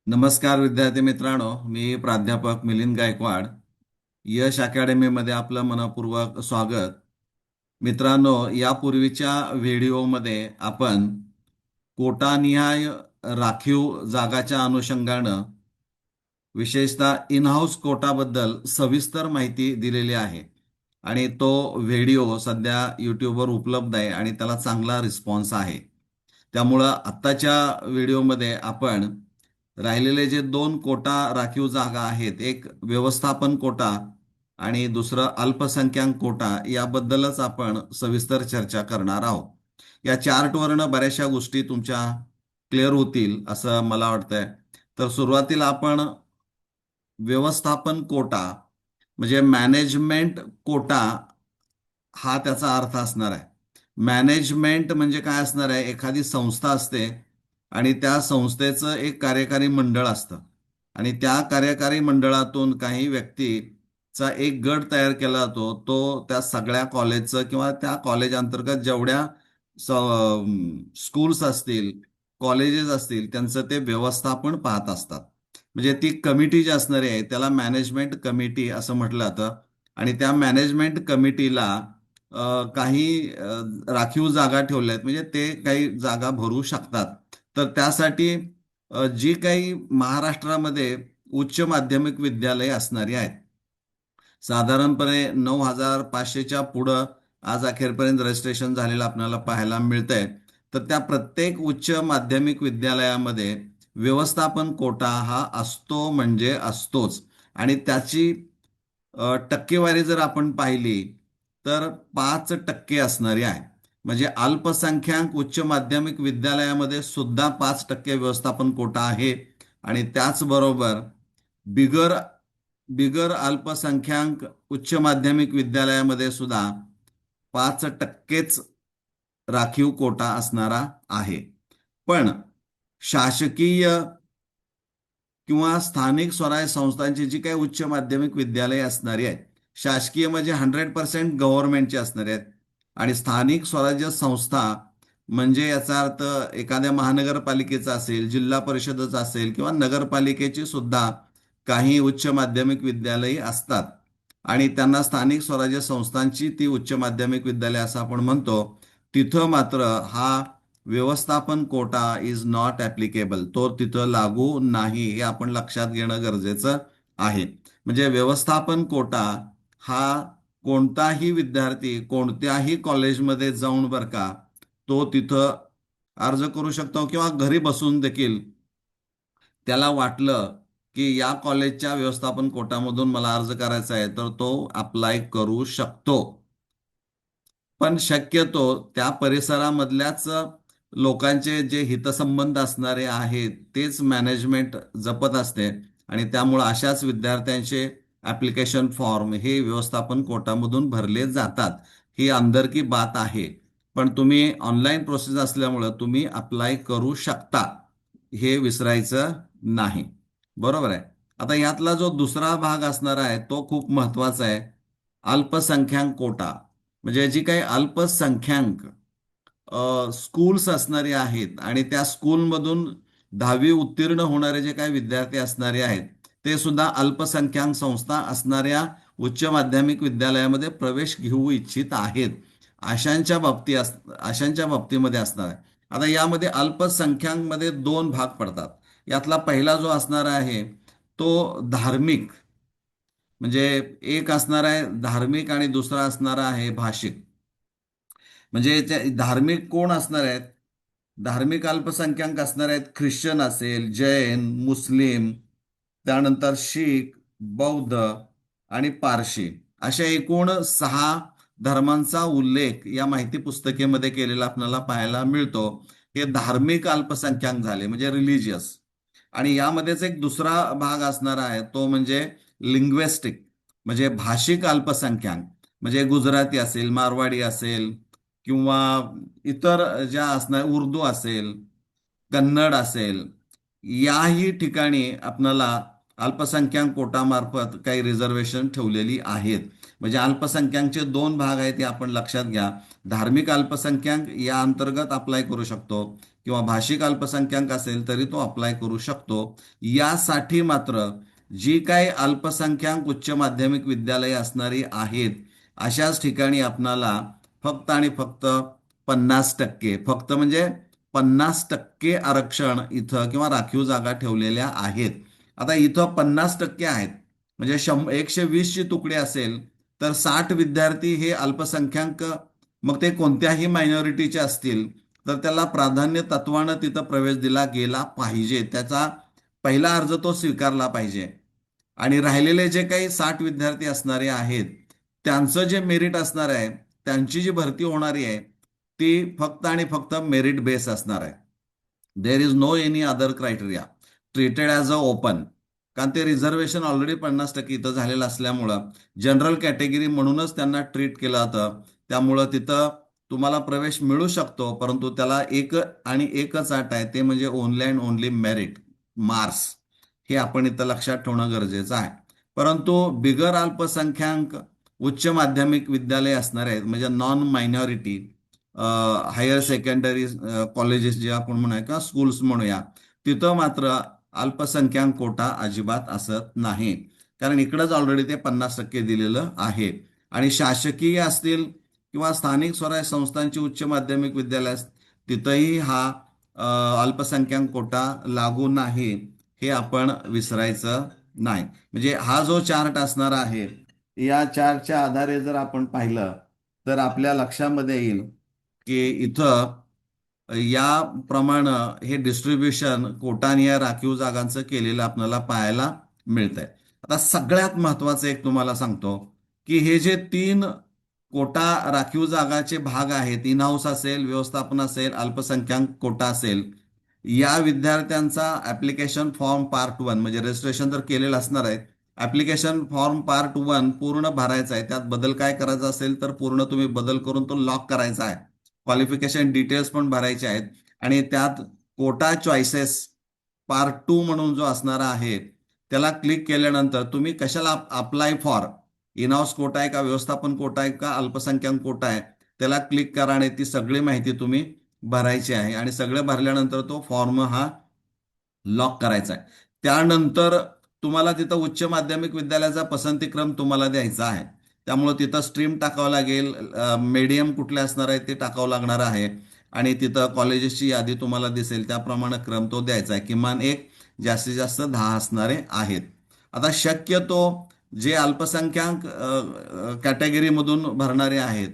नमस्कार विद्यार्थी मित्रांनो, मी प्राध्यापक मिलिंद गायकवाड. यश अकॅडमीमध्ये आपलं मनपूर्वक स्वागत. मित्रांनो, यापूर्वीच्या व्हिडिओमध्ये आपण कोटानिहाय राखीव जागाच्या अनुषंगानं विशेषतः इन हाऊस कोटाबद्दल सविस्तर माहिती दिलेली आहे आणि तो व्हिडिओ सध्या यूट्यूबवर उपलब्ध आहे आणि त्याला चांगला रिस्पॉन्स आहे. त्यामुळं आत्ताच्या व्हिडिओमध्ये आपण राहिलेले जे दोन कोटा राखीव जागा आहेत, एक व्यवस्थापन कोटा आणि दुसरं अल्पसंख्याक कोटा, याबद्दलच आपण सविस्तर चर्चा करणार आहोत. या चार्टवरनं बऱ्याचशा गोष्टी तुमच्या क्लिअर होतील असं मला वाटतंय. तर सुरुवातीला आपण व्यवस्थापन कोटा म्हणजे मॅनेजमेंट कोटा हा त्याचा अर्थ असणार आहे. मॅनेजमेंट म्हणजे काय असणार आहे? एखादी संस्था असते आणि त्या संस्थेचं एक कार्यकारी मंडळ असतं आणि त्या कार्यकारी मंडळातून काही व्यक्तीचा एक गट तयार केला जातो. तो त्या सगळ्या कॉलेजचं किंवा त्या कॉलेज अंतर्गत जेवढ्या स्कूल्स असतील, कॉलेजेस असतील, त्यांचं ते व्यवस्थापन पाहत असतात. म्हणजे ती कमिटी जी असणारी आहे त्याला मॅनेजमेंट कमिटी असं म्हटलं जातं आणि त्या मॅनेजमेंट कमिटीला काही राखीव जागा ठेवल्या आहेत, म्हणजे ते काही जागा भरू शकतात. तर त्यासाठी जी काही महाराष्ट्रामध्ये उच्च माध्यमिक विद्यालये असणारी आहेत, साधारणपणे 9,500च्या पुढं आज अखेरपर्यंत रजिस्ट्रेशन झालेलं आपल्याला पाहायला मिळतंय. तर त्या प्रत्येक उच्च माध्यमिक विद्यालयामध्ये व्यवस्थापन कोटा हा असतो म्हणजे असतोच आणि त्याची टक्केवारी जर आपण पाहिली तर 5% असणारी आहे. म्हणजे अल्पसंख्याक उच्च माध्यमिक विद्यालयामध्ये सुद्धा 5% व्यवस्थापन कोटा आहे आणि त्याचबरोबर बिगर बिगर अल्पसंख्याक उच्च माध्यमिक विद्यालयामध्ये सुद्धा 5%च राखीव कोटा असणारा आहे. पण शासकीय किंवा स्थानिक स्वराज्य संस्थांची जी काही उच्च माध्यमिक विद्यालये असणारी आहेत, शासकीय म्हणजे 100% गव्हर्नमेंटची असणारी आहेत आणि स्थानिक स्वराज्य संस्था म्हणजे याचा अर्थ एखाद्या महानगरपालिकेचा असेल, जिल्हा परिषदेचा असेल किंवा नगरपालिकेची सुद्धा काही उच्च माध्यमिक विद्यालये असतात आणि त्यांना स्थानिक स्वराज्य संस्थांची ती उच्च माध्यमिक विद्यालय असं आपण म्हणतो. तिथं मात्र हा व्यवस्थापन कोटा इज नॉट ॲप्लिकेबल, तो तिथं लागू नाही, हे आपण लक्षात घेणं गरजेचं आहे. म्हणजे व्यवस्थापन कोटा हा कोणताही विद्यार्थी कोणत्याही कॉलेजमध्ये जाऊन बरं का, तो तिथं अर्ज करू शकतो किंवा घरी बसून देखील त्याला वाटलं की या कॉलेजच्या व्यवस्थापन कोटामधून मला अर्ज करायचा आहे तर तो अप्लाय करू शकतो. पण शक्यतो त्या परिसरामधल्याच लोकांचे जे हितसंबंध असणारे आहेत तेच मॅनेजमेंट जपत असते आणि त्यामुळे अशाच विद्यार्थ्यांचे ॲप्लिकेशन फॉर्म हे व्यवस्थापन कोटामधून भरले जातात. ही अंदरकी बात आहे. पण तुम्ही ऑनलाईन प्रोसेस असल्यामुळं तुम्ही अप्लाय करू शकता, हे विसरायचं नाही. बरोबर आहे. आता यातला जो दुसरा भाग असणार आहे तो खूप महत्वाचा आहे. अल्पसंख्याक कोटा म्हणजे जी काही अल्पसंख्याक स्कूल्स असणारे आहेत आणि त्या स्कूलमधून 10वी उत्तीर्ण होणारे जे काही विद्यार्थी असणारे आहेत ते सुद्धा अल्पसंख्याक संस्था असणाऱ्या उच्च माध्यमिक विद्यालयामध्ये प्रवेश घेऊ इच्छित आहेत. अशांच्या बाबतीमध्ये असणार आहे. आता यामध्ये अल्पसंख्याकमध्ये दोन भाग पडतात. यातला पहिला जो असणार आहे तो धार्मिक, म्हणजे एक असणार आहे धार्मिक आणि दुसरा असणार आहे भाषिक. म्हणजे त्या धार्मिक कोण असणार आहेत? धार्मिक अल्पसंख्याक असणार आहेत ख्रिश्चन असेल, जैन, मुस्लिम, त्यानंतर शीख, बौद्ध आणि पारशी, अशा एकूण 6 धर्मांचा उल्लेख या माहिती पुस्तिकेमध्ये केलेला आपल्याला पाहायला मिळतो. हे धार्मिक अल्पसंख्याक झाले म्हणजे रिलिजियस. आणि यामध्येच एक दुसरा भाग असणार आहे तो म्हणजे लिंग्विस्टिक म्हणजे भाषिक अल्पसंख्याक. म्हणजे गुजराती असेल, मारवाडी असेल किंवा इतर ज्या असणार उर्दू असेल, कन्नड असेल, याही ठिकाणी आपल्याला अल्पसंख्याक कोटामार्फत काही रिझर्वेशन ठेवलेली आहेत. म्हणजे अल्पसंख्याकचे दोन भाग आहेत हे आपण लक्षात घ्या. धार्मिक अल्पसंख्याक या अंतर्गत अप्लाय करू शकतो किंवा भाषिक अल्पसंख्याक असेल तरी तो अप्लाय करू शकतो. यासाठी मात्र जी काही अल्पसंख्याक उच्च माध्यमिक विद्यालये असणारी आहेत अशाच ठिकाणी आपणाला फक्त आणि फक्त 50%, फक्त म्हणजे 50% आरक्षण इथं किंवा राखीव जागा ठेवलेल्या आहेत. आता इथं 50% आहेत म्हणजे 120ची तुकडी असेल तर 60 विद्यार्थी हे अल्पसंख्याक, मग ते कोणत्याही मायनॉरिटीचे असतील तर त्याला प्राधान्य तत्वानं तिथं प्रवेश दिला गेला पाहिजे. त्याचा पहिला अर्ज तो स्वीकारला पाहिजे. आणि राहिलेले जे काही 60 विद्यार्थी असणारे आहेत त्यांचं जे मेरिट असणार आहे, त्यांची जी भरती होणारी आहे ती फक्त आणि फक्त मेरिट बेस असणार आहे. There is no any other criteria treated as a open. कारण ते रिझर्वेशन ऑलरेडी 50% इथं झालेलं असल्यामुळं जनरल कॅटेगरी म्हणूनच त्यांना ट्रीट केलं जातं. त्यामुळं तिथं तुम्हाला प्रवेश मिळू शकतो, परंतु त्याला एक आणि एकच अट आहे, ते म्हणजे only and only merit marks. हे आपण इथं लक्षात ठेवणं गरजेचं आहे. परंतु बिगर अल्पसंख्याक उच्च माध्यमिक विद्यालय असणारे आहेत म्हणजे non minority higher secondary colleges जे आपण म्हणूया किंवा स्कूल्स म्हणूया, तिथं मात्र अल्पसंख्याक कोटा अजिबात असत नाही. कारण इकडंच ऑलरेडी ते 50% दिलेलं आहे. आणि शासकीय असतील किंवा स्थानिक स्वराज्य संस्थांची उच्च माध्यमिक विद्यालय तिथंही हा अल्पसंख्याक कोटा लागू नाही, हे आपण विसरायचं नाही. म्हणजे हा जो चार्ट असणार आहे या चार्टच्या आधारे जर आपण पाहिलं तर आपल्या लक्षामध्ये येईल की इथं याप्रमाणे हे डिस्ट्रीब्युशन कोटानी या राखीव जागांचं केलेलं आपल्याला पाहायला मिळतंय. आता सगळ्यात महत्वाचं एक तुम्हाला सांगतो की हे जे 3 कोटा राखीव जागाचे भाग आहेत, इन हाऊस असेल, व्यवस्थापन असेल, अल्पसंख्याक कोटा असेल, या विद्यार्थ्यांचा ऍप्लिकेशन फॉर्म पार्ट 1 म्हणजे रजिस्ट्रेशन जर केलेलं असणार आहे, ऍप्लिकेशन फॉर्म पार्ट 1 पूर्ण भरायचा आहे. त्यात बदल काय करायचा असेल तर पूर्ण तुम्ही बदल करून तो लॉक करायचा आहे. क्वालिफिकेशन डिटेल्स पण भरायचे आहेत. आणि त्यात कोटा चॉईसेस पार्ट 2 म्हणून जो असणारा आहे त्याला क्लिक केल्यानंतर तुम्ही कशाला apply for, in house quota आहे का, व्यवस्थापन कोटा आहे का, अल्पसंख्याक कोटा आहे, त्याला क्लिक करा आणि ती सगळी माहिती तुम्ही भरायची आहे. आणि सगळं भरल्यानंतर तो फॉर्म हा लॉक करायचा आहे. त्यानंतर तुम्हाला तिथं उच्च माध्यमिक विद्यालयाचा पसंतीक्रम तुम्हाला द्यायचा आहे. त्यामुळे तिथं स्ट्रीम टाकावं लागेल, मीडियम कुठले असणार आहे ते टाकावं लागणार आहे. आणि तिथं कॉलेजेसची यादी तुम्हाला दिसेल त्याप्रमाणे क्रम तो द्यायचा आहे. किमान एक, जास्तीत जास्त 10 असणारे आहेत. आता शक्यतो जे अल्पसंख्याक कॅटेगरीमधून भरणारे आहेत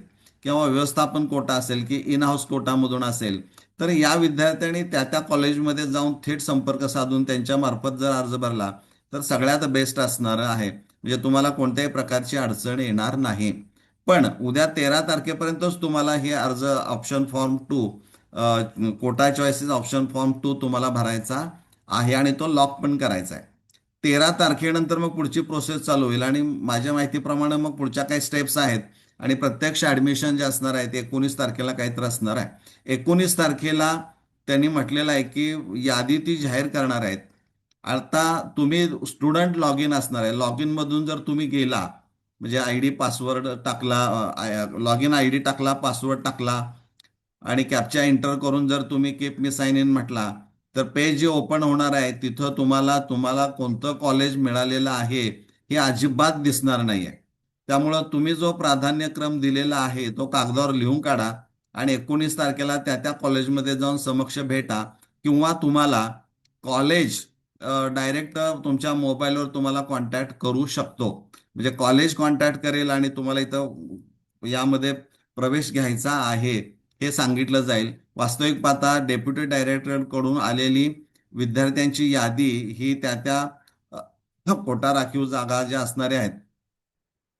किंवा व्यवस्थापन कोटा असेल की इन हाऊस कोटामधून असेल तर या विद्यार्थ्यांनी त्या त्या कॉलेजमध्ये जाऊन थेट संपर्क साधून त्यांच्या मार्फत जर अर्ज भरला तर सगळ्यात बेस्ट असणार आहे. म्हणजे तुम्हाला कोणत्याही प्रकारची अडचण येणार नाही. पण उद्या 13 तारखेपर्यंतच तुम्हाला हे अर्ज option form 2, quota choices option form 2 तुम्हाला भरायचा आहे आणि तो लॉक पण करायचा आहे. 13 तारखेनंतर मग पुढची प्रोसेस चालू होईल आणि माझ्या माहितीप्रमाणे मग पुढच्या काही स्टेप्स आहेत. आणि प्रत्यक्ष ऍडमिशन जे असणार आहे ते 19 तारखेला काहीतरी असणार आहे. 19 तारखेला त्यांनी म्हटलेलं आहे की यादी ती जाहीर करणार आहेत. आता तुम्ही स्टुडंट लॉग इन असणार आहे. लॉग इन मधून जर तुम्ही गेला म्हणजे आयडी पासवर्ड टाकला, लॉग इन आयडी टाकला, पासवर्ड टाकला आणि कॅप्चा एंटर करून जर तुम्ही कीप मी साइन इन म्हटला तर पेज जे ओपन होणार आहे तिथं तुम्हाला तुम्हाला कोणतं कॉलेज मिळालेलं आहे हे अजिबात दिसणार नाहीये. त्यामुळं तुम्ही जो प्राधान्यक्रम दिलेला आहे तो कागदावर लिहून काढा आणि 19 तारखेला त्या त्या कॉलेजमध्ये जाऊन समक्ष भेटा. किंवा तुम्हाला कॉलेज डायरेक्ट तुमच्या मोबाईलवर तुम्हाला कॉन्टॅक्ट करू शकतो. म्हणजे कॉलेज कॉन्टॅक्ट करेल आणि तुम्हाला इथं यामध्ये प्रवेश घ्यायचा आहे हे सांगितलं जाईल. वास्तविक पाहता डेप्युटी डायरेक्टरकडून आलेली विद्यार्थ्यांची यादी ही त्या त्या कोटा राखीव जागा ज्या असणाऱ्या आहेत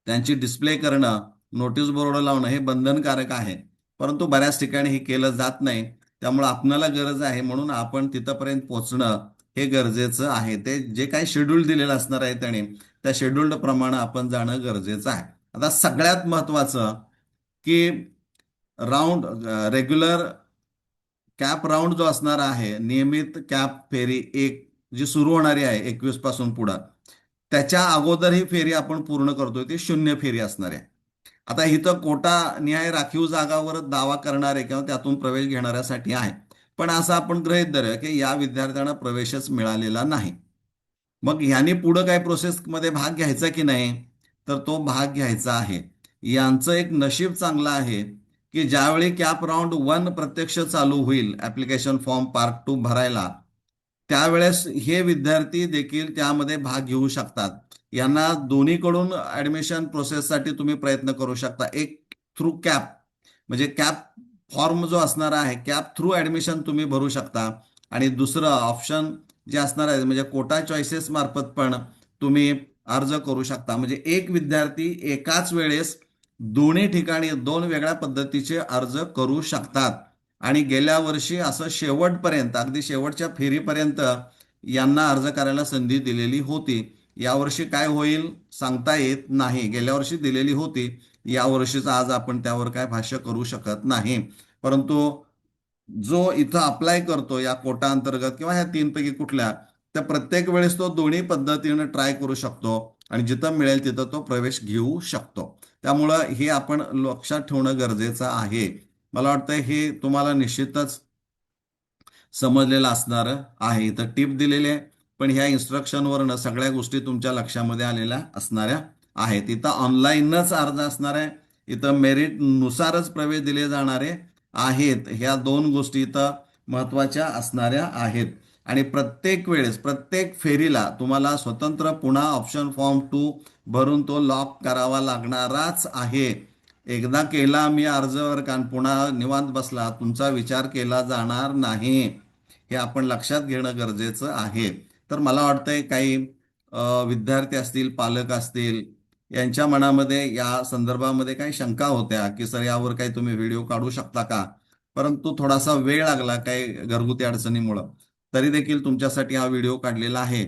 त्यांची डिस्प्ले करणं, नोटीस बोर्ड लावणं हे बंधनकारक आहे. परंतु बऱ्याच ठिकाणी हे केलं जात नाही. त्यामुळे आपल्याला गरज आहे म्हणून आपण तिथपर्यंत पोहोचणं हे गरजेचं आहे. ते जे काही शेड्यूल दिलेलं असणार आहे त्याने त्या शेड्यूल्ड प्रमाणे आपण जाणं गरजेचं आहे. आता सगळ्यात महत्वाचं की राऊंड रेग्युलर कॅप राऊंड जो असणार आहे, नियमित कॅप फेरी एक जी सुरू होणारी आहे 21 पासून पुढं, त्याच्या अगोदर ही फेरी आपण पूर्ण करतोय ती 0 फेरी असणार आहे. आता इथं कोटा निहाय राखीव जागावर दावा करणारे किंवा त्यातून प्रवेश घेणाऱ्यासाठी आहे. पण असं आपण गृहीत धरूया की या विद्यार्थ्यांना प्रवेशच मिळालेला नाही. मग ह्याने पुढं काय प्रोसेसमध्ये भाग घ्यायचा की नाही, तर तो भाग घ्यायचा आहे. यांचं एक नशीब चांगलं आहे की ज्यावेळी कॅप राऊंड 1 प्रत्यक्ष चालू होईल ऍप्लिकेशन फॉर्म पार्ट 2 भरायला, त्यावेळेस हे विद्यार्थी देखील त्यामध्ये भाग घेऊ शकतात. यांना दोन्हीकडून ऍडमिशन प्रोसेससाठी तुम्ही प्रयत्न करू शकता. एक थ्रू कॅप, म्हणजे कॅप फॉर्म जो असणार आहे कॅप थ्रू ऍडमिशन तुम्ही भरू शकता. आणि दुसरं ऑप्शन जे असणार आहे म्हणजे कोटा चॉईसेस मार्फत पण तुम्ही अर्ज करू शकता. म्हणजे एक विद्यार्थी एकाच वेळेस दोन्ही ठिकाणी 2 वेगळ्या पद्धतीचे अर्ज करू शकतात. आणि गेल्या वर्षी असं शेवटपर्यंत, अगदी शेवटच्या फेरीपर्यंत यांना अर्ज करायला संधी दिलेली होती. यावर्षी काय होईल सांगता येत नाही. गेल्या वर्षी दिलेली होती, यावर्षीच आज आपण त्यावर काय भाष्य करू शकत नाही. परंतु जो इथं अप्लाय करतो या कोटा अंतर्गत किंवा ह्या 3 पैकी कुठल्या, त्या प्रत्येक वेळेस तो दोन्ही पद्धतीनं ट्राय करू शकतो आणि जिथं मिळेल तिथं तो प्रवेश घेऊ शकतो. त्यामुळं हे आपण लक्षात ठेवणं गरजेचं आहे. मला वाटतं हे तुम्हाला निश्चितच समजलेलं असणार आहे. इथं टिप दिलेली आहे, पण ह्या इन्स्ट्रक्शनवरनं सगळ्या गोष्टी तुमच्या लक्षामध्ये आलेल्या असणाऱ्या आहेत. इथं ऑनलाईनच अर्ज असणार आहे, इथं मेरिटनुसारच प्रवेश दिले जाणारे आहेत. ह्या 2 गोष्टी इथं महत्त्वाच्या असणाऱ्या आहेत. आणि प्रत्येक वेळेस प्रत्येक फेरीला तुम्हाला स्वतंत्र पुन्हा ऑप्शन फॉर्म 2 भरून तो लॉक करावा लागणाराच आहे. एकदा केला मी अर्ज वर का पुन्हा निवांत बसला, तुमचा विचार केला जाणार नाही. हे आपण लक्षात घेणं गरजेचं आहे. तर मला वाटतंय काही विद्यार्थी असतील, पालक असतील, यांच्या मनामध्ये या संदर्भामध्ये काही शंका होत्या की सर यावर काही तुम्ही व्हिडिओ काढू शकता का. परंतु थोडासा वेळ लागला काही घरगुती अडचणीमुळं. तरी देखील तुमच्यासाठी हा व्हिडिओ काढलेला आहे.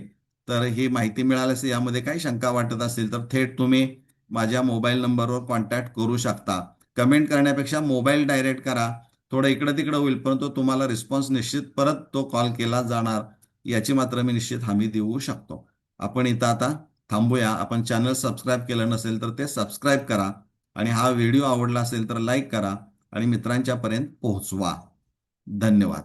तर ही माहिती मिळाल्यास यामध्ये काही शंका वाटत असेल तर थेट तुम्ही माझ्या मोबाईल नंबरवर कॉन्टॅक्ट करू शकता. कमेंट करण्यापेक्षा मोबाईल डायरेक्ट करा. थोडं इकडं तिकडं होईल, परंतु तुम्हाला रिस्पॉन्स निश्चित परत तो कॉल केला जाणार, याची मात्र मी निश्चित हमी देऊ शकतो. आपण इथं आता थांबूया. आपण चॅनल सबस्क्राईब केलं नसेल तर ते सबस्क्राईब करा आणि हा व्हिडिओ आवडला असेल तर लाईक करा आणि मित्रांच्यापर्यंत पोहोचवा. धन्यवाद.